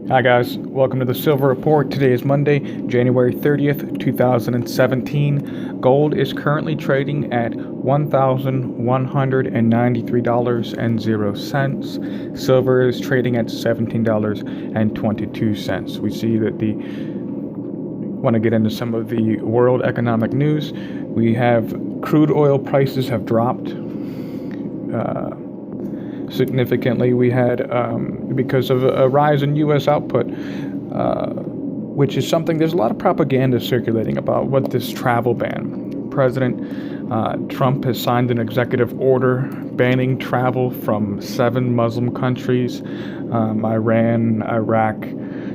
Hi guys, welcome to the Silver Report. Today is Monday, January 30th, 2017. Gold is currently trading at $1,193.00. Silver is trading at $17.22. We see that want to get into some of the world economic news. We have crude oil prices have dropped significantly. We had, because of a rise in U.S. output, which is something, there's a lot of propaganda circulating about what this travel ban. President Trump has signed an executive order banning travel from 7 Muslim countries. Iran, Iraq,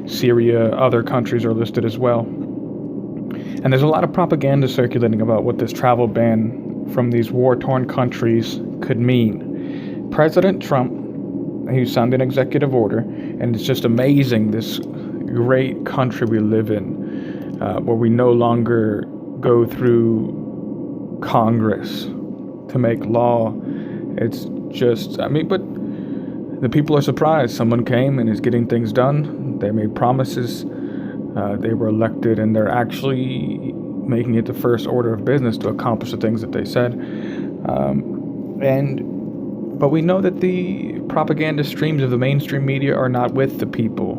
Syria, other countries are listed as well. And there's a lot of propaganda circulating about what this travel ban from these war-torn countries could mean. President Trump, he signed an executive order, and it's just amazing, this great country we live in, where we no longer go through Congress to make law. It's just, but the people are surprised. Someone came and is getting things done. They made promises. They were elected, and they're actually making it the first order of business to accomplish the things that they said. But we know that the propaganda streams of the mainstream media are not with the people.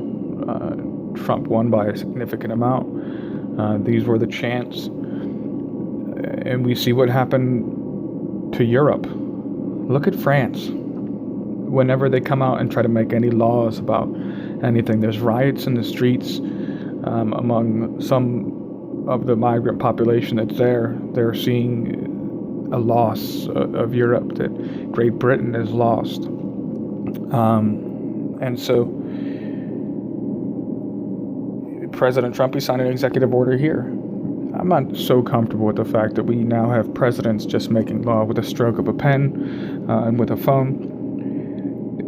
Trump won by a significant amount. These were the chants. And we see what happened to Europe. Look at France. Whenever they come out and try to make any laws about anything, there's riots in the streets among some of the migrant population that's there. They're seeing a loss of Europe that Great Britain has lost. And so President Trump, he signed an executive order here. I'm not so comfortable with the fact that we now have presidents just making law with a stroke of a pen and with a phone.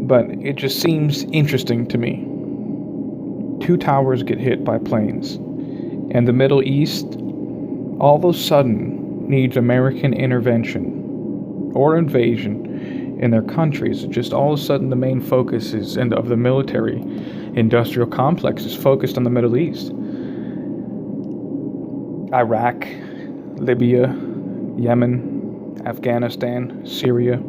But it just seems interesting to me. 2 towers get hit by planes, and the Middle East all of a sudden needs American intervention or invasion in their countries. Just all of a sudden the main focus of the military industrial complex is focused on the Middle East. Iraq, Libya, Yemen, Afghanistan, Syria.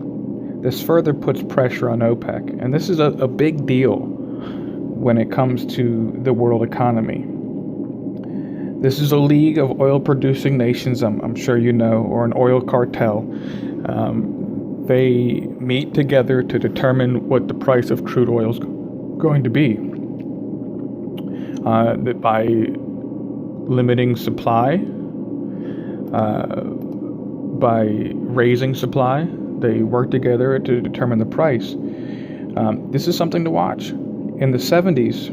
This further puts pressure on OPEC, and this is a big deal when it comes to the world economy. This is a league of oil-producing nations, I'm sure you know, or an oil cartel. They meet together to determine what the price of crude oil is going to be. That by limiting supply, by raising supply, they work together to determine the price. This is something to watch. In the 70s,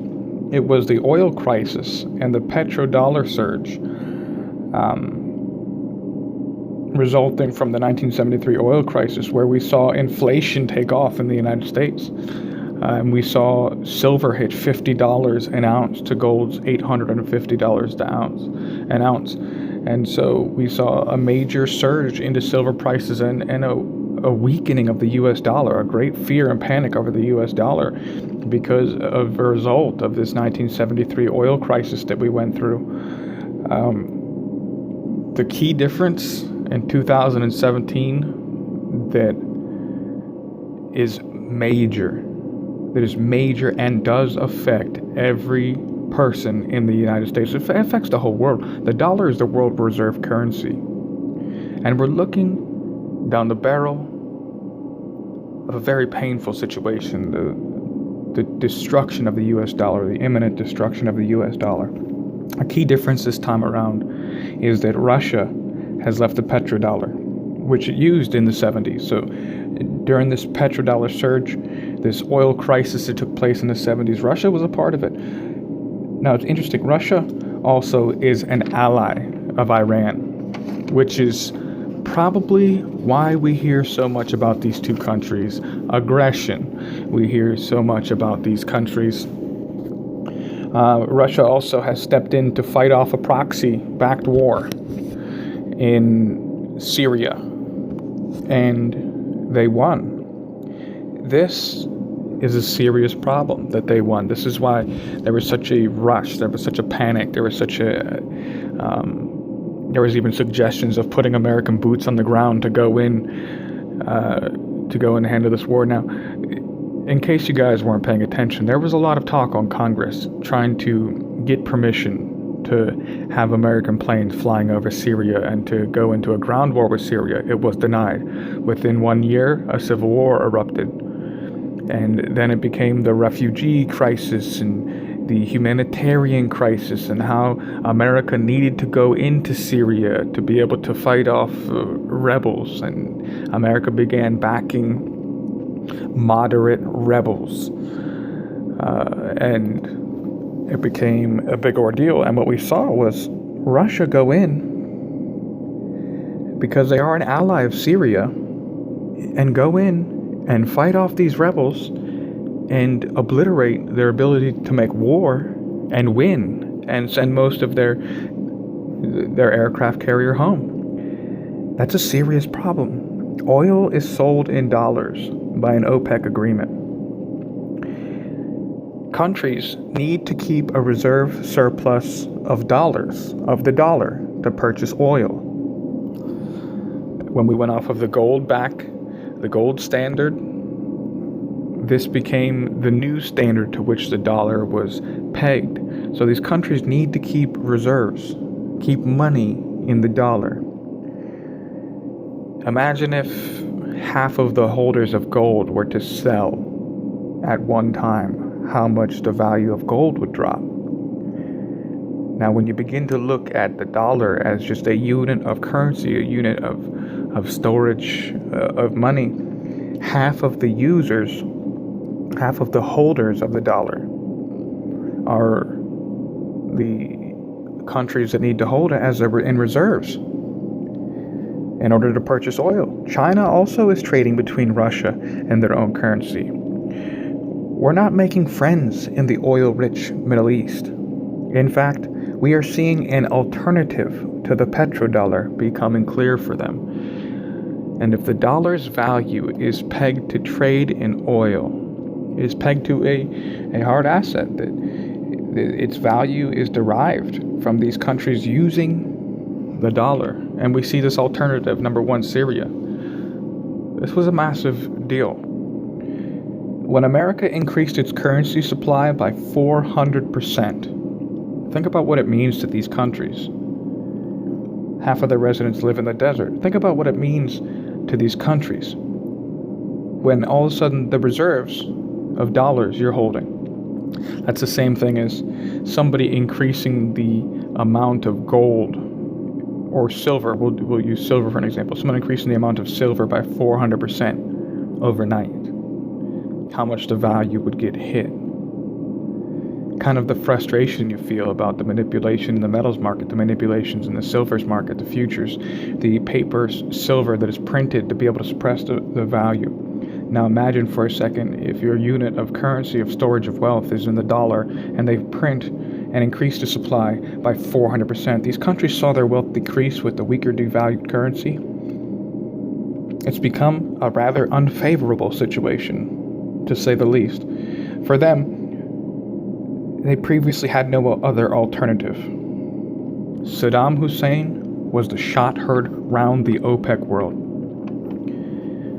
it was the oil crisis and the petrodollar surge resulting from the 1973 oil crisis, where we saw inflation take off in the United States. And we saw silver hit $50 an ounce to gold's $850 an ounce. And so we saw a major surge into silver prices and a weakening of the U.S. dollar, a great fear and panic over the U.S. dollar because of a result of this 1973 oil crisis that we went through. The key difference in 2017 that is major and does affect every person in the United States. It affects the whole world. The dollar is the world reserve currency. And we're looking down the barrel of a very painful situation, the destruction of the U.S. dollar, the imminent destruction of the U.S. dollar. A key difference this time around is that Russia has left the petrodollar, which it used in the 70s. So during this petrodollar surge, this oil crisis that took place in the 70s, Russia was a part of it. Now, it's interesting. Russia also is an ally of Iran, which is probably why we hear so much about these two countries. Aggression. We hear so much about these countries. Russia also has stepped in to fight off a proxy-backed war in Syria, and they won. This is a serious problem that they won. This is why there was such a rush, there was such a panic, there was even suggestions of putting American boots on the ground to go in and handle this war. Now, in case you guys weren't paying attention, there was a lot of talk on Congress trying to get permission to have American planes flying over Syria and to go into a ground war with Syria. It was denied. Within 1 year, a civil war erupted. And then it became the refugee crisis and the humanitarian crisis, and how America needed to go into Syria to be able to fight off rebels. And America began backing moderate rebels. And it became a big ordeal. And what we saw was Russia go in, because they are an ally of Syria, and go in and fight off these rebels and obliterate their ability to make war and win and send most of their aircraft carrier home. That's a serious problem. Oil is sold in dollars by an OPEC agreement. Countries need to keep a reserve surplus of dollars, of the dollar, to purchase oil. When we went off of the gold standard, this became the new standard to which the dollar was pegged. So these countries need to keep reserves, keep money in the dollar. Imagine if half of the holders of gold were to sell at one time, how much the value of gold would drop. Now, when you begin to look at the dollar as just a unit of currency, a unit of storage of money, half of the holders of the dollar are the countries that need to hold it as in reserves in order to purchase oil. China also is trading between Russia and their own currency. We're not making friends in the oil-rich Middle East. In fact, we are seeing an alternative to the petrodollar becoming clear for them. And if the dollar's value is pegged to trade in oil, is pegged to a hard asset, that its value is derived from these countries using the dollar. And we see this alternative, number one, Syria. This was a massive deal. When America increased its currency supply by 400%, think about what it means to these countries. Half of their residents live in the desert. Think about what it means to these countries when all of a sudden the reserves of dollars you're holding. That's the same thing as somebody increasing the amount of gold or silver. We'll use silver for an example. Someone increasing the amount of silver by 400% overnight. How much the value would get hit. Kind of the frustration you feel about the manipulation in the metals market, the manipulations in the silvers market, the futures, the paper silver that is printed to be able to suppress the value. Now imagine for a second if your unit of currency of storage of wealth is in the dollar and they print and increase the supply by 400%. These countries saw their wealth decrease with the weaker devalued currency. It's become a rather unfavorable situation, to say the least. For them, they previously had no other alternative. Saddam Hussein was the shot heard round the OPEC world.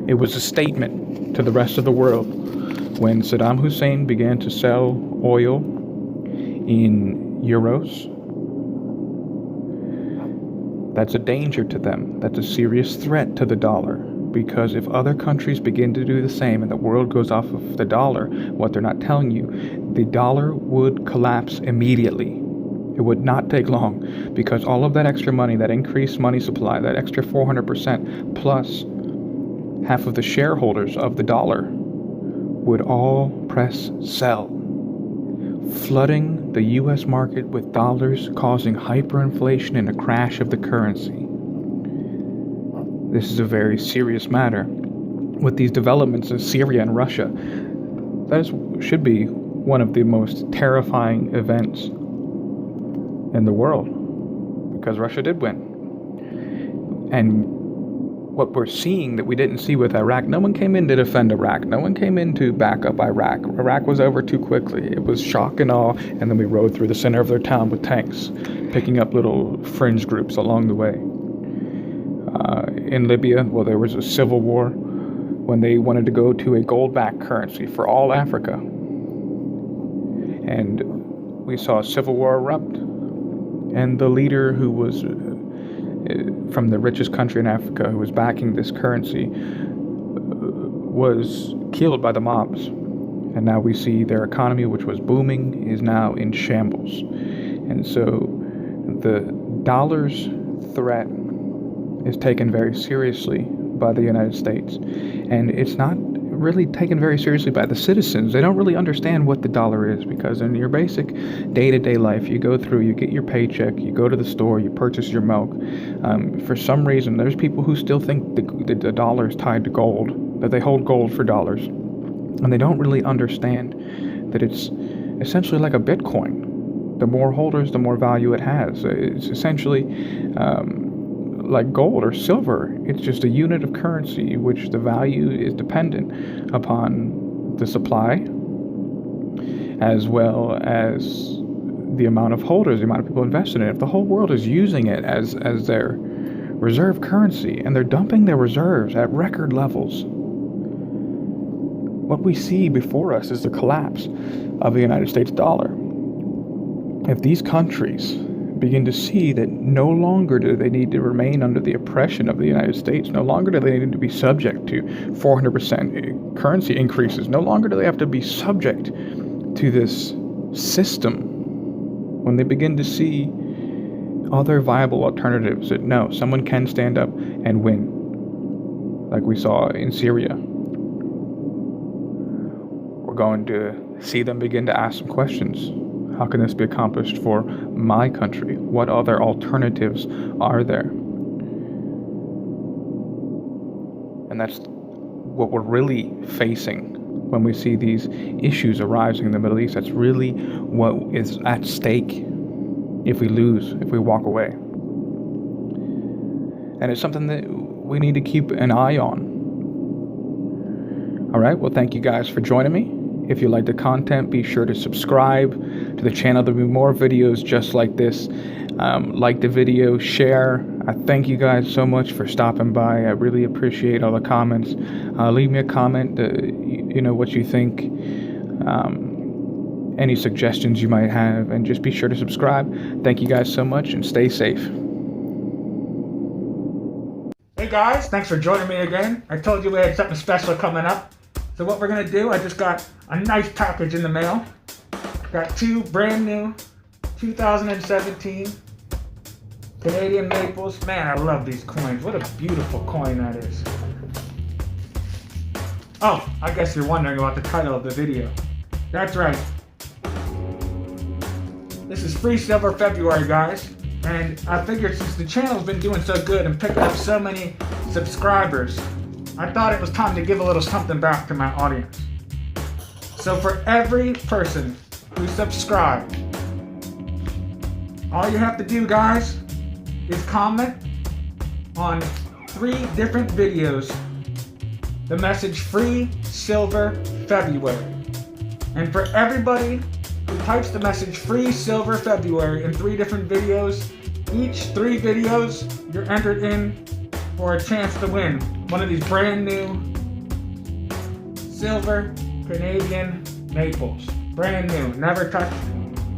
It was a statement to the rest of the world when Saddam Hussein began to sell oil in euros. That's a danger to them. That's a serious threat to the dollar. Because if other countries begin to do the same and the world goes off of the dollar, what they're not telling you, the dollar would collapse immediately. It would not take long, because all of that extra money, that increased money supply, that extra 400% plus half of the shareholders of the dollar would all press sell, flooding the U.S. market with dollars, causing hyperinflation and a crash of the currency. This is a very serious matter. With these developments in Syria and Russia, that should be one of the most terrifying events in the world, because Russia did win. And what we're seeing that we didn't see with Iraq. No one came in to defend Iraq. No one came in to back up Iraq. Iraq was over too quickly. It was shock and awe, and then we rode through the center of their town with tanks, picking up little fringe groups along the way. In Libya, well, there was a civil war when they wanted to go to a gold-backed currency for all Africa. And we saw a civil war erupt, and the leader who was from the richest country in Africa, who was backing this currency, was killed by the mobs. And now we see their economy, which was booming, is now in shambles. And so the dollar's threat is taken very seriously by the United States. And it's not really taken very seriously by the citizens. They don't really understand what the dollar is, because in your basic day-to-day life, you go through, you get your paycheck, you go to the store, you purchase your milk. For some reason, there's people who still think the dollar is tied to gold, that they hold gold for dollars. And they don't really understand that it's essentially like a Bitcoin. The more holders, the more value it has. It's essentially like gold or silver. It's just a unit of currency which the value is dependent upon the supply, as well as the amount of holders, the amount of people invested in it. If the whole world is using it as their reserve currency, and they're dumping their reserves at record levels, what we see before us is the collapse of the United States dollar. If these countries begin to see that no longer do they need to remain under the oppression of the United States, no longer do they need to be subject to 400% currency increases, no longer do they have to be subject to this system, when they begin to see other viable alternatives, that no, someone can stand up and win, like we saw in Syria, we're going to see them begin to ask some questions. How can this be accomplished for my country? What other alternatives are there? And that's what we're really facing when we see these issues arising in the Middle East. That's really what is at stake if we lose, if we walk away. And it's something that we need to keep an eye on. All right, well, thank you guys for joining me. If you like the content, be sure to subscribe to the channel. There'll be more videos just like this. Like the video, share. I thank you guys so much for stopping by. I really appreciate all the comments. Leave me a comment, you know, what you think, any suggestions you might have, and just be sure to subscribe. Thank you guys so much, and stay safe. Hey guys, thanks for joining me again. I told you we had something special coming up. So what we're going to do, I just got a nice package in the mail. Got two brand new 2017 Canadian maples. Man, I love these coins. What a beautiful coin that is. Oh, I guess you're wondering about the title of the video. That's right. This is Free Silver February, guys. And I figured since the channel's been doing so good and picking up so many subscribers, I thought it was time to give a little something back to my audience. So for every person who subscribed, all you have to do, guys, is comment on 3 different videos the message Free Silver February. And for everybody who types the message Free Silver February in 3 different videos, each 3 videos, you're entered in for a chance to win one of these brand new silver Canadian maples. Brand new, never touched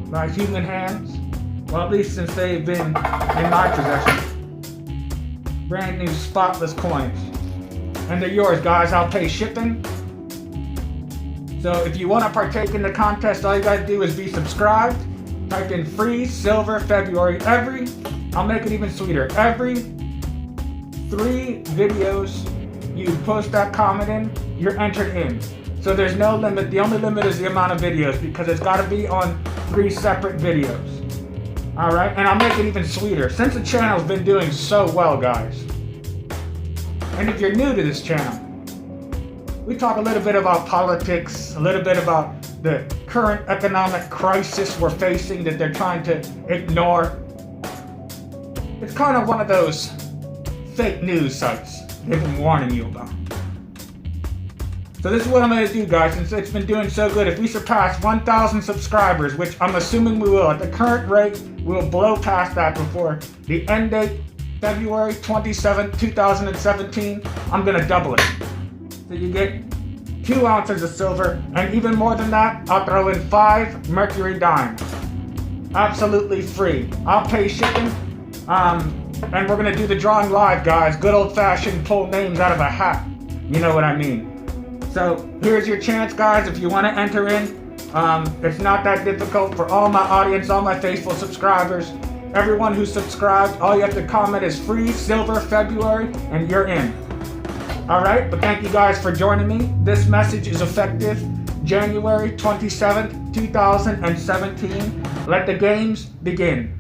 by human hands. Well, at least since they've been in my possession. Brand new spotless coins. And they're yours, guys. I'll pay shipping. So if you want to partake in the contest, all you gotta do is be subscribed. Type in Free Silver February. I'll make it even sweeter. Every 3 videos you post that comment in, you're entered in. So there's no limit. The only limit is the amount of videos, because it's got to be on 3 separate videos. Alright, and I'll make it even sweeter since the channel's been doing so well, guys. And if you're new to this channel, we talk a little bit about politics, a little bit about the current economic crisis we're facing that they're trying to ignore. It's kind of one of those fake news sites they've been warning you about. So this is what I'm going to do, guys, since it's been doing so good. If we surpass 1,000 subscribers, which I'm assuming we will, at the current rate, we will blow past that before the end date, February 27th, 2017, I'm going to double it. So you get 2 ounces of silver, and even more than that, I'll throw in 5 mercury dimes. Absolutely free. I'll pay shipping, and we're going to do the drawing live, guys. Good old-fashioned pull names out of a hat. You know what I mean. So here's your chance, guys, if you want to enter in. It's not that difficult for all my audience, all my faithful subscribers. Everyone who's subscribed, all you have to comment is free silver February, and you're in. Alright, but thank you guys for joining me. This message is effective January 27th, 2017. Let the games begin.